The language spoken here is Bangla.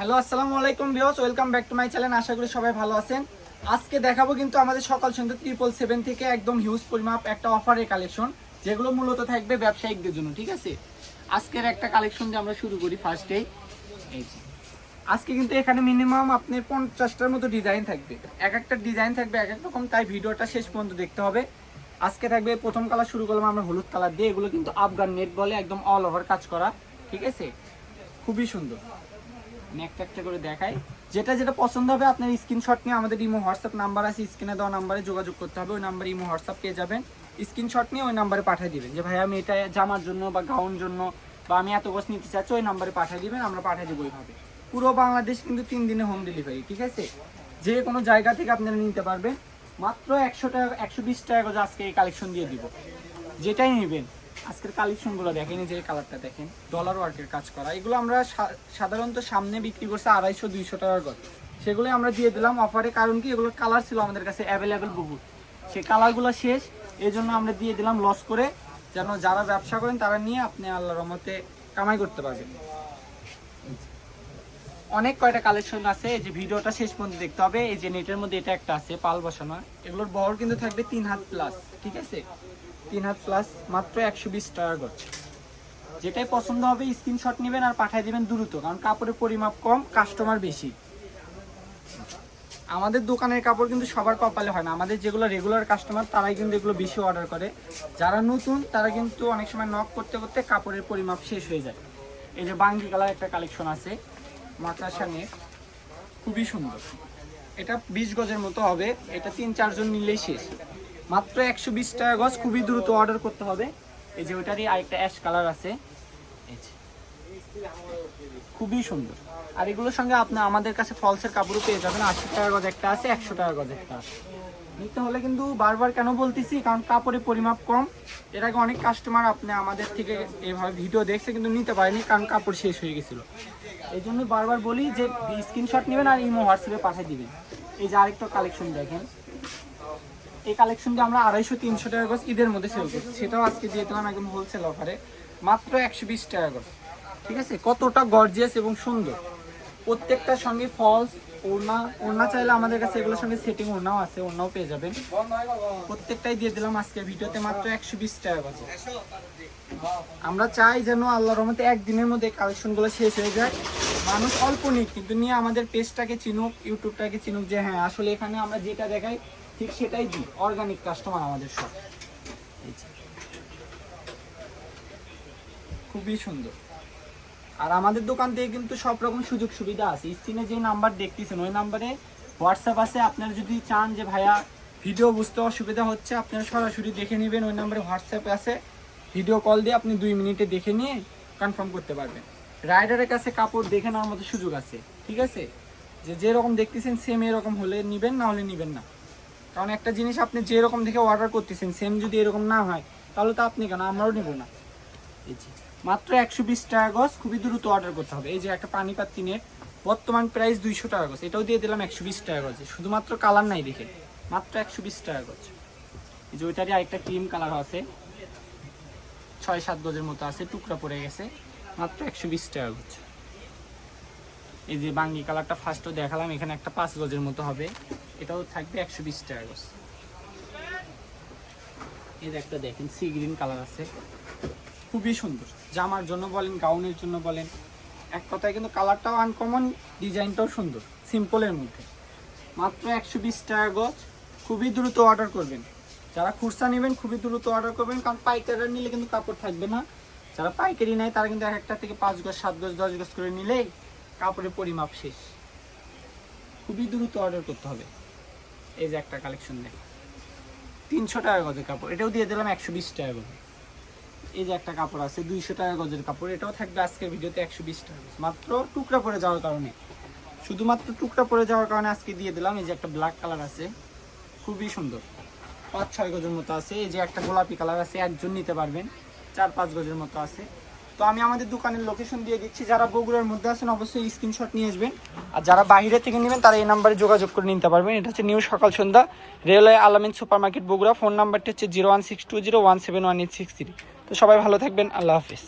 হ্যালো আসসালামু আলাইকুম viewers, welcome back to my channel. আশা করি সবাই ভালো আছেন। আজকে দেখাবো কিন্তু আমাদের সকাল সন্ধ্যা 777 থেকে একদম হিউজ পরিমাপ একটা অফারের কালেকশন, যেগুলো মূলত থাকবে ব্যবসায়িকদের জন্য। ঠিক আছে, আজকের একটা কালেকশন দিয়ে আমরা শুরু করি ফার্স্টেই। এই যে আজকে কিন্তু এখানে মিনিমাম আপনার 50টার মতো ডিজাইন থাকবে, এক একটা ডিজাইন থাকবে এক এক রকম, তাই ভিডিওটা শেষ পর্যন্ত দেখতে হবে। আজকে থাকবে প্রথম কালার, শুরু করলাম আমরা হলুদ কালার দিয়ে। এগুলো কিন্তু আফগান নেট বলে, একদম অল ওভার কাজ করা। ঠিক আছে, খুবই সুন্দর। একটা একটা করে দেখাই, যেটা যেটা পছন্দ হবে আপনার স্ক্রিনশট নিয়ে আমাদের ইমো হোয়াটসঅ্যাপ নাম্বার আছে, স্ক্রিনে দেওয়া নাম্বারে যোগাযোগ করতে হবে। ওই নাম্বারে ইমো হোয়াটসঅ্যাপ পেয়ে যাবেন। স্ক্রিনশট নিয়ে ওই নাম্বারে পাঠিয়ে দিবেন যে ভাই আমি এটা জামার জন্য বা গাউন জন্য বা আমি এত গোছ নিতে চাচ্ছি, ওই নাম্বারে পাঠিয়ে দিবেন, আমরা পাঠিয়ে দেবো ওইভাবে। পুরো বাংলাদেশ কিন্তু 3 দিনে হোম ডেলিভারি। ঠিক আছে, যে কোনো জায়গা থেকে আপনারা নিতে পারবেন। মাত্র 100 টাকা 120 টাকা করে আজকে এই কালেকশন দিয়ে দিব, যেটাই নেবেন। আজকের কালেকশনগুলো দেখেন, যে কালারটা দেখেন, ডলার ওয়ার্কের কাজ করা। এগুলো আমরা সাধারণত সামনে বিক্রি করছি 250-200 টাকার গজ, সেগুলোই আমরা দিয়ে দিলাম অফারে। কারণ কি, এগুলোর কালার ছিল আমাদের কাছে অ্যাভেলেবেল বহু, সেই কালারগুলো শেষ, এই জন্য আমরা দিয়ে দিলাম লস করে, যেন যারা ব্যবসা করেন তারা নিয়ে আপনি আল্লাহর রহমতে কামাই করতে পারবেন। অনেক কয়টা কালেকশন আছে, এই যে ভিডিওটা শেষ পর্যন্ত দেখতে হবে। এই যে নেটের মধ্যে এটা একটা আছে পাল বসানো, এগুলোর বহর কিন্তু থাকবে 3 হাত প্লাস। ঠিক আছে, 3 হাত প্লাস, মাত্র 120 টাকা গজ। যেটাই পছন্দ হবে স্ক্রিনশট নেবেন আর পাঠিয়ে দিবেন দ্রুত, কারণ কাপড়ের পরিমাপ কম, কাস্টমার বেশি। আমাদের দোকানের কাপড় কিন্তু সবার কপালে হয় না, আমাদের যেগুলো রেগুলার কাস্টমার তারাই কিন্তু এগুলো বেশি অর্ডার করে। যারা নতুন তারা কিন্তু অনেক সময় নক করতে করতে কাপড়ের পরিমাপ শেষ হয়ে যায়। এই যে বাঙ্গি কালার একটা কালেকশন আছে, মাকড়সা নেট, খুবই সুন্দর। এটা 20 গজের মতো হবে, এটা 3-4 জন নিলেই শেষ। মাত্র 120 টাকা গজ, খুবই দ্রুত অর্ডার করতে হবে। এই যে ওইটারই আরেকটা অ্যাশ কালার আছে, খুবই সুন্দর। আর এগুলোর সঙ্গে আপনি আমাদের কাছে ফলসের কাপড়ও পেয়ে যাবেন। 80 টাকা গজ একটা আছে, 100 টাকা গজ একটা আছে। নিতে হলে কিন্তু বারবার কেন বলতেছি, কারণ কাপড়ের পরিমাপ কম। এর আগে অনেক কাস্টমার আপনি আমাদের থেকে এভাবে ভিডিও দেখছে কিন্তু নিতে পারেনি, কারণ কাপড় শেষ হয়ে গেছিলো। এই জন্য বারবার বলি যে স্ক্রিনশট নেবেন আর ইমো হোয়াটসঅ্যাপে পাঠিয়ে দিবেন। এই যে আরেকটা কালেকশন দেখেন, এই কালেকশনটা আমরা 250-300 টাকা গজ ঈদের মধ্যে সেল করছি, সেটাও আজকে দিয়ে দিলাম একদম হোলসেল অফারে, মাত্র 120 টাকা গজ। ঠিক আছে, কতটা গর্জিয়াস এবং সুন্দর। প্রত্যেকটার সঙ্গে ফলস, ওড়না চাইলে আমাদের কাছে এগুলোর সঙ্গে সেটিং ওড়নাও আছে, ওড়নাও পেয়ে যাবেন। প্রত্যেকটাই দিয়ে দিলাম আজকের ভিডিওতে মাত্র 120 টাকা গজ। আমরা চাই যেন আল্লাহর রহমতে একদিনের মধ্যে কালেকশনগুলো শেষ হয়ে যায়, মানুষ অল্প নিক কিন্তু নিয়ে আমাদের পেজটাকে চিনুক, ইউটিউবটাকে চিনুক, যে হ্যাঁ আসলে এখানে আমরা যেটা দেখাই ঠিক সেটাই দিই। অর্গানিক কাস্টমার আমাদের সব। খুবই সুন্দর। আর আমাদের দোকান থেকে কিন্তু সব রকম সুযোগ সুবিধা আছে। স্ক্রিনে যে নাম্বার দেখতেছেন ওই নাম্বারে হোয়াটসঅ্যাপ আছে। আপনারা যদি চান যে ভাইয়া ভিডিও বুঝতে অসুবিধা হচ্ছে, আপনারা সরাসরি দেখে নেবেন, ওই নাম্বারে হোয়াটসঅ্যাপ আছে, ভিডিও কল দিয়ে আপনি 2 মিনিটে দেখে নিয়ে কনফার্ম করতে পারবেন। রাইডারের কাছে কাপড় দেখে নেওয়ার মতো সুযোগ আছে। ঠিক আছে, যে যেরকম দেখতেছেন সেম এরকম হলে নেবেন, না হলে নেবেন না। কারণ একটা জিনিস আপনি যেরকম দেখে অর্ডার করতেছেন সেম যদি এরকম না হয়, তাহলে তো আপনি কেন, আমরাও নেব না। এই যে মাত্র 120 টাকা গজ, খুবই দ্রুত অর্ডার করতে হবে। এই যে একটা পানিপাত্তি নেট, বর্তমান প্রাইস 200 টাকা গজ, এটাও দিয়ে দিলাম 120 টাকা গজে, শুধুমাত্র কালার নাই দেখে, মাত্র 120 টাকা গজ। এই যে ওইটারই আরেকটা ক্রিম কালার আছে, 6-7 গজের মতো আছে, টুকরা পড়ে গেছে, মাত্র 120 টাকা গজ। এই যে বাঙ্গি কালারটা ফার্স্টও দেখালাম, এখানে একটা 5 গজের মতো হবে, এটাও থাকবে 120 টাকা গজ। এই যে একটা দেখেন সি গ্রিন কালার আছে, খুবই সুন্দর। জামার জন্য বলেন, গাউনের জন্য বলেন, এক কথায় কিন্তু কালারটাও আনকমন, ডিজাইনটাও সুন্দর, সিম্পলের মধ্যে। মাত্র 120 টাকা গজ, খুবই দ্রুত অর্ডার করবেন। যারা খুচরা নেবেন খুবই দ্রুত অর্ডার করবেন, কারণ পাইকারি নিলে কিন্তু কাপড় থাকবে না। যারা পাইকারি নেয় তারা কিন্তু এক একটা থেকে 5 গজ, 7 গজ, 10 গজ করে নিলেই কাপড়ের পরিমাপ শেষ। খুবই দ্রুত অর্ডার করতে হবে। এই যে একটা কালেকশন দেখেন, 300 টাকা গজের কাপড়, এটাও দিয়ে দিলাম 120 টাকা গজ। এই যে একটা কাপড় আছে 200 টাকা গজের কাপড়, এটাও থাকবে আজকের ভিডিওতে 120 টাকা গজ। মাত্র টুকরা পরে যাওয়ার কারণে, শুধুমাত্র টুকরা পরে যাওয়ার কারণে আজকে দিয়ে দিলাম। এই যে একটা ব্ল্যাক কালার আছে, খুবই সুন্দর, 5-6 গজের মতো আছে। এই যে একটা গোলাপি কালার আছে, একজন নিতে পারবেন, 4-5 গজের মতো আছে। তো আমি আমাদের দোকানের লোকেশন দিয়ে দিচ্ছি, যারা বগুড়ার মধ্যে আছেন অবশ্যই স্ক্রিনশট নিয়ে আসবেন, আর যারা বাইরে থেকে নেবেন তারা এই নাম্বারে যোগাযোগ করে নিতে পারবেন। এটা হচ্ছে নিউ সকাল সন্ধ্যা, রেলওয়ে আলামিন সুপার মার্কেট বগুড়া। ফোন নাম্বারটি হচ্ছে 01620171863। তো সবাই ভালো থাকবেন, আল্লাহ হাফিজ।